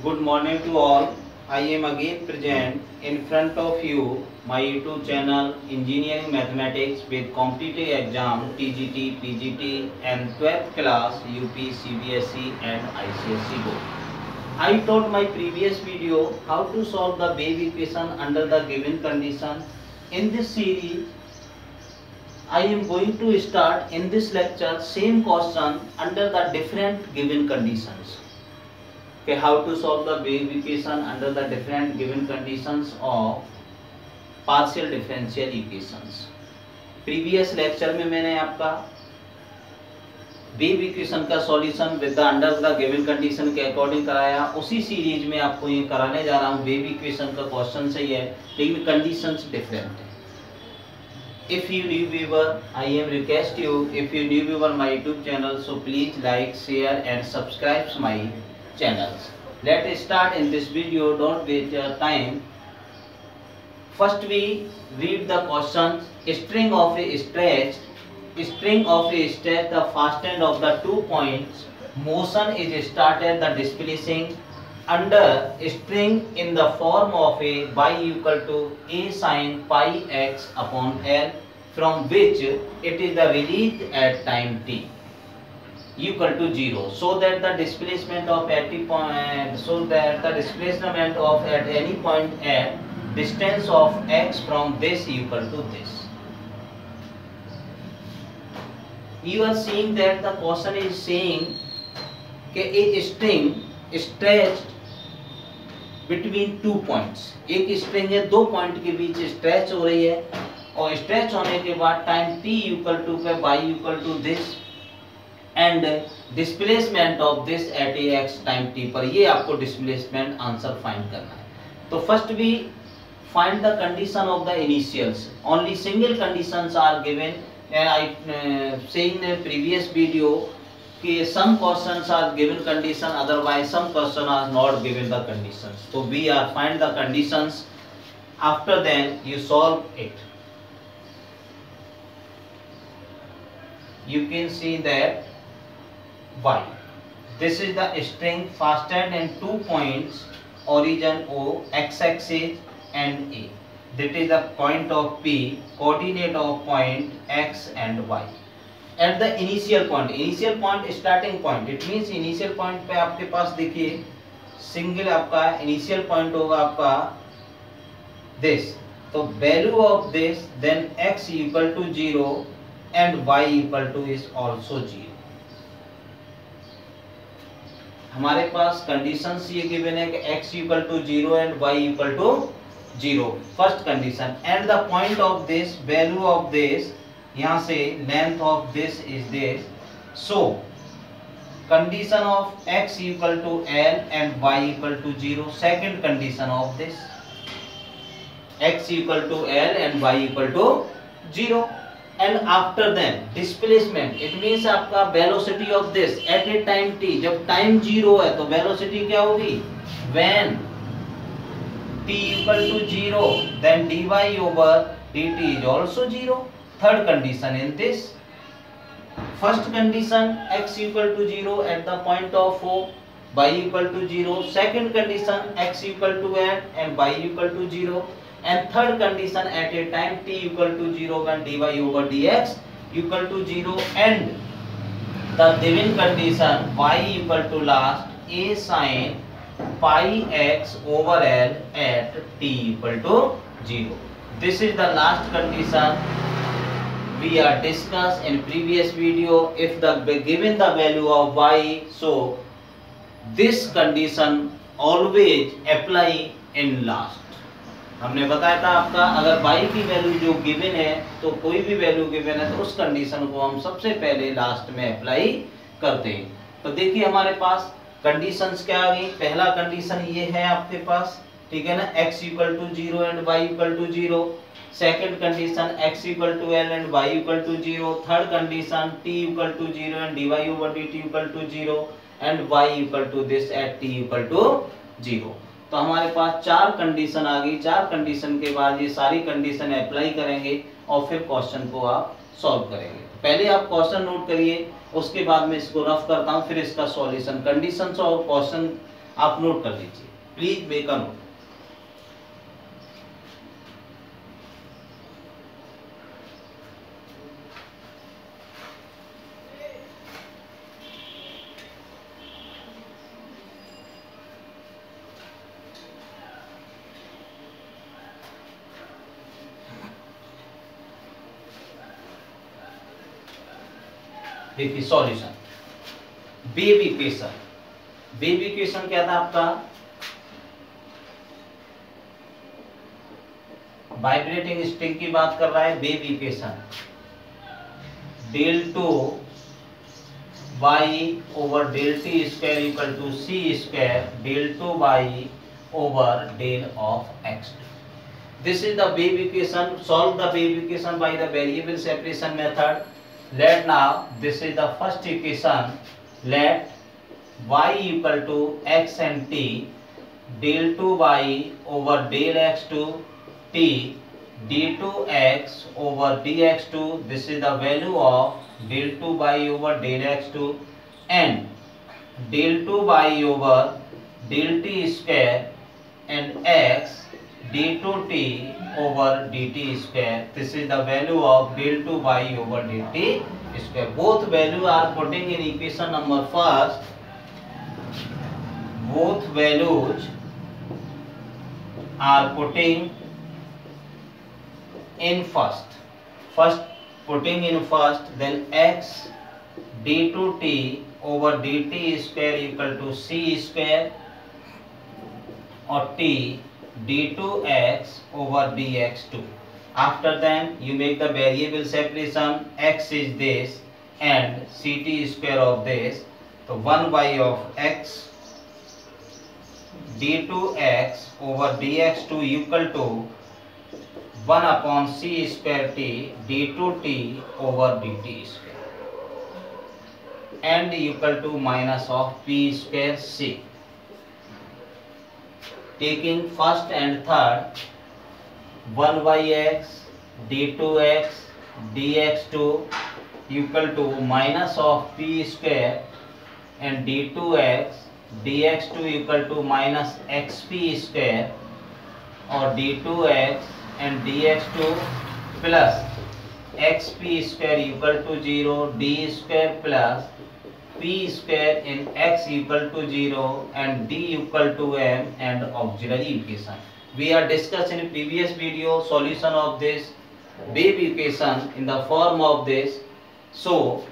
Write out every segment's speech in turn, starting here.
Good morning to all. I am again present in front of you my YouTube channel Engineering Mathematics with competitive exam TGT, PGT and 12th class UP, CBSE and ICSE board. I taught my previous video how to solve the wave equation under the given condition. In this series, I am going to start in this lecture same question under the different given conditions. Okay, how to solve the wave equation under the different given conditions of partial differential equations. Previous lecture में मैंने आपका wave equation का solution with the under the given condition के according कराया. उसी series में आपको ये कराने जा रहा हूँ. वेव इक्वेशन का क्वेश्चन सही है लेकिन कंडीशंस डिफरेंट है. If you new viewer, I am request you, if you new viewer my YouTube channel, so please like, share and subscribe my channels. Let's start in this video. Don't waste your time. First we read the questions. String of a stretch. String of a stretch. The fastened of the 2 points. Motion is started. The displacing under string in the form of a y equal to a sin pi x upon L, from which it is the release at time t equal to 0, so that the displacement of at any point at distance of x from this equal to this. You are seeing that the question is saying that a string stretched between 2 points. एक string है, 2 point के बीच stretch हो रही है और stretch होने के बाद टाइम t इक्वल टू पे y equal to this and displacement of this at x time t पर. ये आपको डिस्प्लेसमेंट आंसर फाइंड करना है. तो first we find the condition of the initials. Only single conditions are given. I saying in previous video some questions are given condition, otherwise some questions are not given the conditions. So we are find the conditions, after then you solve it. You can see that y, this is the string fastened in 2 points, origin O, x-axis and A. That is the point of P, coordinate of point x and y. At the initial point starting point, it means initial point पे आपके पास देखिए single आपका initial point होगा आपका this. तो value of this, then x equal to 0 and y equal to is also 0. हमारे पास conditions ये given है कि x equal to 0 and y equal to 0. First condition, and the point of this, value of this, यहाँ से length of this is this. So condition of x equal to l and y equal to 0. Second condition of this x equal to l and y equal to 0. And after then displacement, it means आपका velocity of this at a time t. जब time 0 है तो velocity क्या होगी? When t equal to 0 then dy over dt is also 0. Third condition in this, first condition x equal to 0 at the point of O, y equal to 0. Second condition x equal to n and y equal to 0. And third condition at a time t equal to 0 when dy over dx equal to 0. And the given condition y equal to last a sin pi x over L at t equal to 0. This is the last condition we are discussed in previous video. If the given the value of y, so this condition always apply in last. हमने बताया था आपका अगर y की value जो given है तो कोई भी वैल्यू गिवन है तो उस कंडीशन को हम सबसे पहले लास्ट में अप्लाई करते हैं. तो देखिए हमारे पास कंडीशंस क्या आ गई. पहला कंडीशन ये है आपके पास, ठीक है ना, x equal to 0 and y equal to 0. Second condition x equal to l and y equal to 0. Third condition t equal to 0 and dy over dt equal to 0 and y equal to this at t equal to 0. तो हमारे पास 4 condition आ गई. 4 condition के बाद ये सारी condition apply करेंगे और फिर क्वेश्चन को आप सॉल्व करेंगे. पहले आप क्वेश्चन नोट करिए, उसके बाद मैं इसको रफ करता हूँ, फिर इसका सॉल्यूशन. कंडीशंस ऑफ क्वेश्चन आप नोट कर लीजिए, प्लीज मेक अ नोट। देखिए solution, wave equation. Wave equation क्या था आपका, वाइब्रेटिंग स्ट्रिंग की बात कर रहा है। Wave equation del two Y over del T square equal to C square del two Y over del of x. This is the wave equation. Solve the wave equation by the variable separation method. Let now this is the first equation. Let y equal to x and t del 2y over del x2 t d2x over dx2. This is the value of del 2y over del x2 and del 2y over del t square and x d2t over dt square. This is the value of del 2y over dt square. Both value are putting in equation number first. Both values are putting in first. First putting in first, then x d2t over dt square equal to c square or t d2x over dx2. After then you make the variable separation. X is this and ct square of this. So 1y of x d2x over dx2 equal to 1 upon c square t d2t over dt square and equal to minus of p square c. Taking first and third, 1yx d2x dx2 equal to minus of p square and d2x dx2 equal to minus xp square or d2x and dx2 plus xp square equal to 0 d square plus p square in x equal to 0 and d equal to m and auxiliary equation. We are discussed in previous video solution of this wave equation in the form of this. So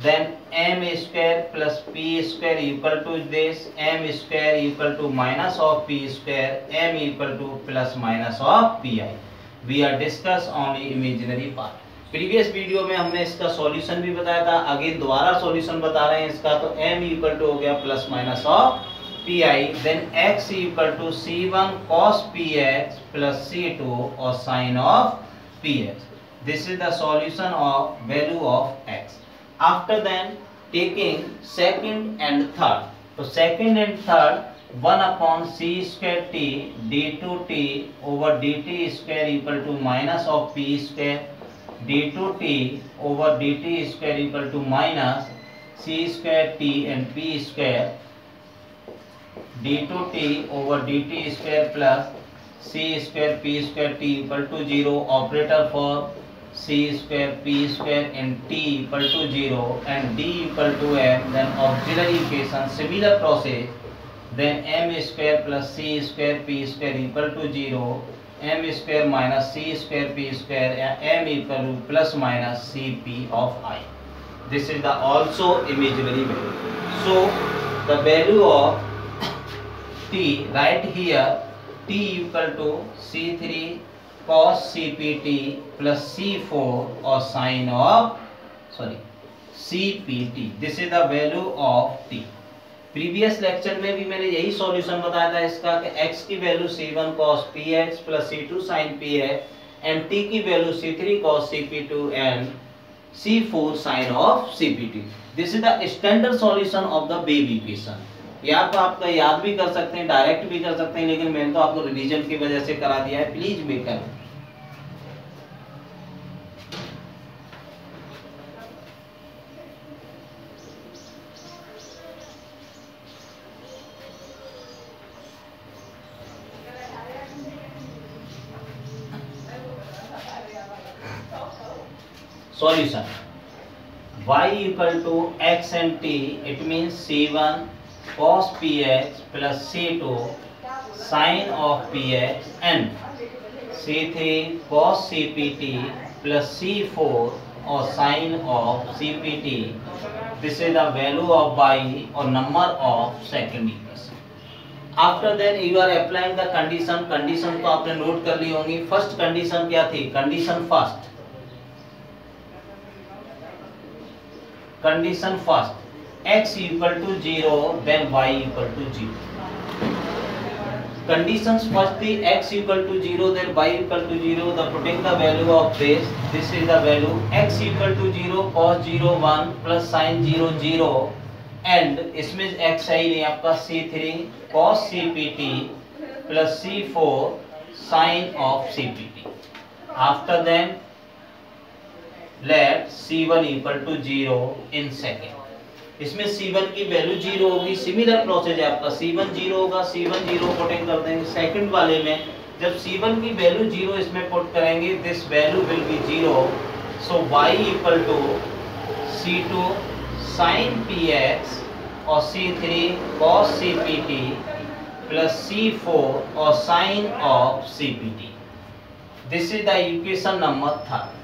then m square plus p square equal to this, m square equal to minus of p square, m equal to plus minus of pi. We are discussed only imaginary part. Previous video में हमने इसका solution भी बताया था, again दोबारा solution बता रहे हैं इसका। तो m इक्वल टू हो गया plus minus of P I, then x equal to c1 cos px plus c2 और sine of px. This is the solution of value of x. After then taking second and third, तो second and third 1 upon c square t d2t over dt square equal to minus of p square d2t over dt square equal to minus c square t and p square d2t over dt square plus c square p square t equal to 0. Operator for c square p square and t equal to 0 and d equal to m. Then auxiliary equation similar process. Then m square plus c square p square equal to 0, m square minus c square p square, m equal to plus minus cp of I. This is the also imaginary value. So the value of t right here, t equal to c3 cos cpt plus c4 or sine of cpt. This is the value of t. Previous lecture में भी मैंने यही solution बताया था इसका कि x की value c1 cos px plus c2 sin px and t की value c3 cos cp2 and c4 sin of cpt. This is the standard solution of the wave equation. ये आप आपका याद भी कर सकते हैं, डायरेक्ट भी कर सकते हैं, लेकिन मैंने तो आपको रिवीजन की वजह से करा दिया है. प्लीज मेक कर. solution. Y equal to x and t, it means c1 cos px plus c2 sin of px and c3 cos cpt plus c4 or sin of cpt. This is the value of y or number of second equation. After then you are applying the condition. Condition तो आपने note कर ली होंगी. First condition क्या थी? Condition first, condition first x equal to 0 then y equal to 0. Conditions first थी x equal to 0 then y equal to 0. The putting the value of this is the value x equal to 0 cos 0 1 plus sin 0 0 and इसमें x आई नहीं आपका c3 cos cpt plus c4 sin of cpt. After then let c1 equal to 0 in second. इसमें c1 की value 0 होगी. Similar process है आपका. c1 0 होगा, c1 0 पुटिंग कर देंगे. सेकंड वाले में जब c1 की वैल्यू 0 इसमें पुट करेंगे, this value will be 0. So y equal to c2 sin px और c3 cos cpt plus c4 और sin of cpt. This is the equation number 3.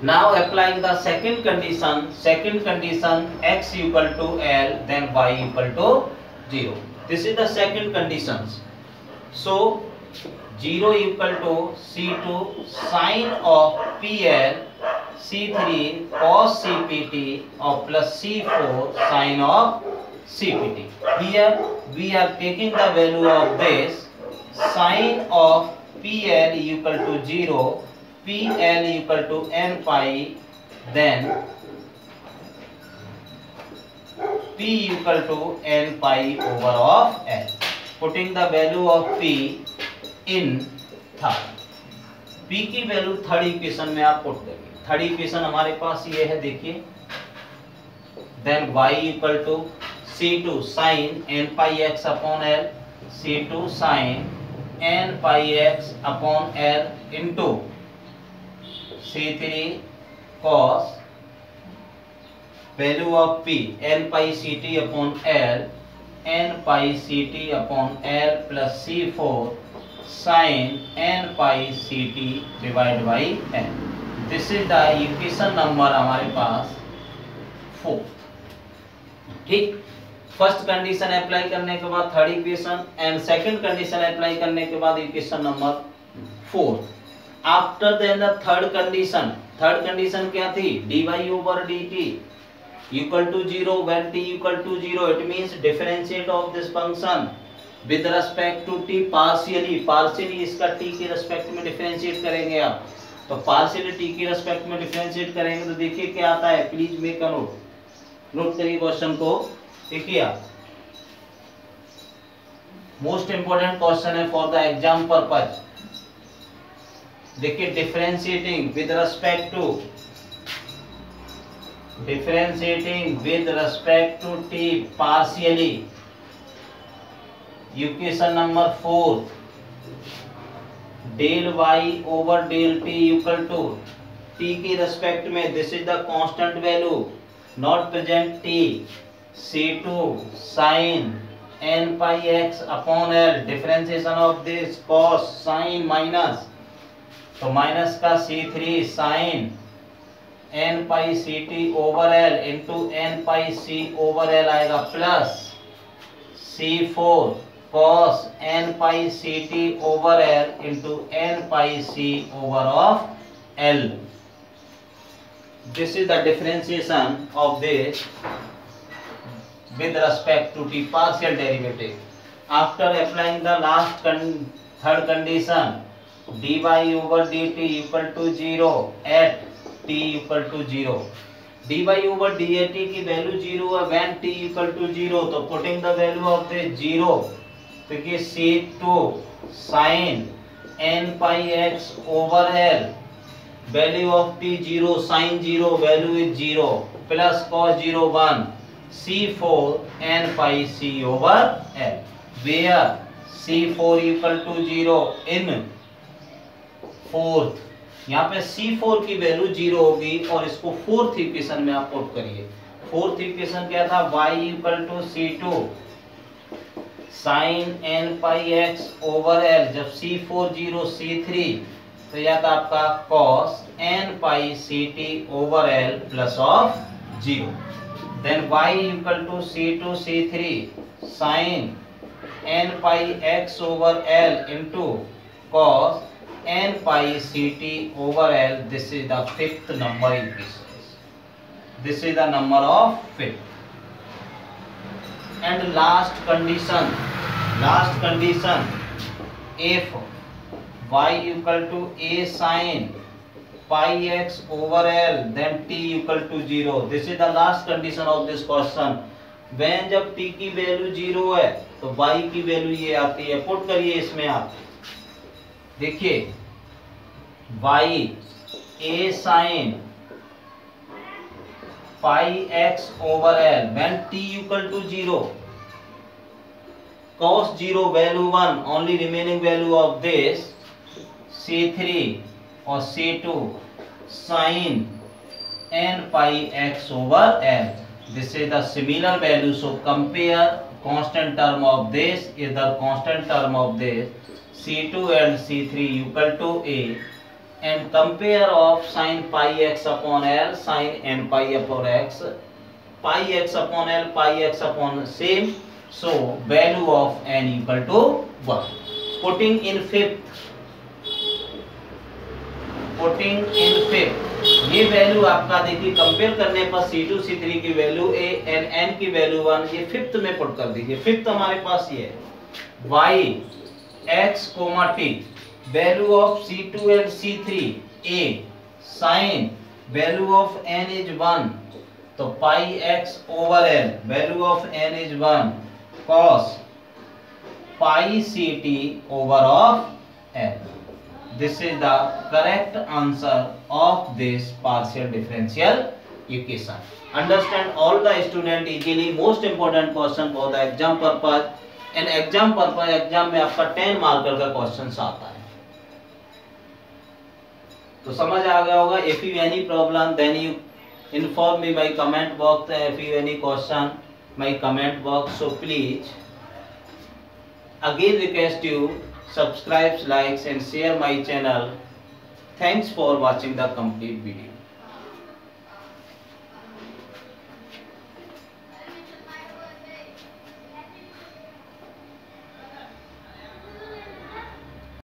Now applying the second condition x equal to L then y equal to 0. This is the second condition. So 0 equal to c2 sin of pl, c3 cos cpt or plus c4 sin of cpt. Here we are taking the value of this sin of pl equal to 0. PL equal to n pi, then P equal to n pi over of L. Putting the value of P in third. P की value third equation में आप put करेंगे. Third equation हमारे पास ये है, देखिए. Then y equal to C2 sin n pi x upon L, C2 sin n pi x upon L into c3 cos value of p n pi ct upon L, n pi ct upon L plus c4 sin n pi ct divided by n. This is the equation number हमारे पास 4. ठीक. First condition apply करने के बाद third equation and second condition apply करने के बाद equation number 4. After then the third condition क्या थी? dy over dt equal to 0 when t equal to 0. It means differentiate of this function with respect to t partially इसका t के respect में differentiate करेंगे आप. तो पार्शियली t के respect में डिफरेंशिएट करेंगे तो देखिए क्या आता है. प्लीज मेक अ नोट करिए क्वेश्चन को. देखिए आप, मोस्ट इंपोर्टेंट क्वेश्चन है फॉर द एग्जाम पर्पज. देखिए differentiating with respect to T partially. Equation number 4 del y over del t equal to t की रेस्पेक्ट में this is the constant value not present t c2 sin n pi x upon L. Differentiation of this cos sin minus, तो minus का c3 sin n pi ct over L into n pi c over L आएगा plus c4 cos n pi ct over L into n pi c over of L. This is the differentiation of this with respect to the partial derivative. After applying the last third condition, dy over dt equal to 0 at t equal to 0. dy over dat की value 0 है when t equal to 0. तो putting the value of the 0, तो कि c2 sin n pi x over L, value of t 0 sin 0 value is 0 plus cos 0 1 c4 n pi c over L, where c4 equal to 0 in fourth यहाँ पे C4 की value 0 होगी और इसको fourth equation में आप put करिए। Fourth equation क्या था, y equal to C2 sine n pi x over l, जब C4 0 C3 तो यह था आपका cos n pi CT over l plus of 0। Then y equal to C2 C3 sine n pi x over l into cos n pi ct over l. This is the fifth number equation. This is the number of fifth. And last condition if y equal to a sin pi x over l, then t equal to 0. This is the last condition of this question. when जब t की value 0 है तो y की value ये आती है, put करिए इसमें आप देखिए y a sin pi x over l when t equal to 0, cos 0 value 1, only remaining value of this c3 or c2 sin n pi x over l. This is the similar value, so compare constant term of this, either constant term of this C2 and C3 equal to A, and compare of sin pi x upon L, sin n pi upon x, pi x upon L, pi x upon same, so value of n equal to 1. Putting in fifth, ये value आपका देखिए compare करने पर C2 C3 की value A and n की value 1, ये fifth में put कर दीजिए। फिफ्थ हमारे पास ये है y x, t value of C2 and C3 A sin value of n is 1, तो pi x over l value of n is 1 cos pi ct over of l. This is the correct answer of this partial differential equation. Understand all the student easily. Most important question for the exam purpose. And exam purpose, exam में आपका 10 marker का question आता है, तो समझ आ गया होगा। If you any problem, then you inform me by comment box. If you any question, my comment box. So please, again request you subscribe, likes and share my channel. Thanks for watching the complete video.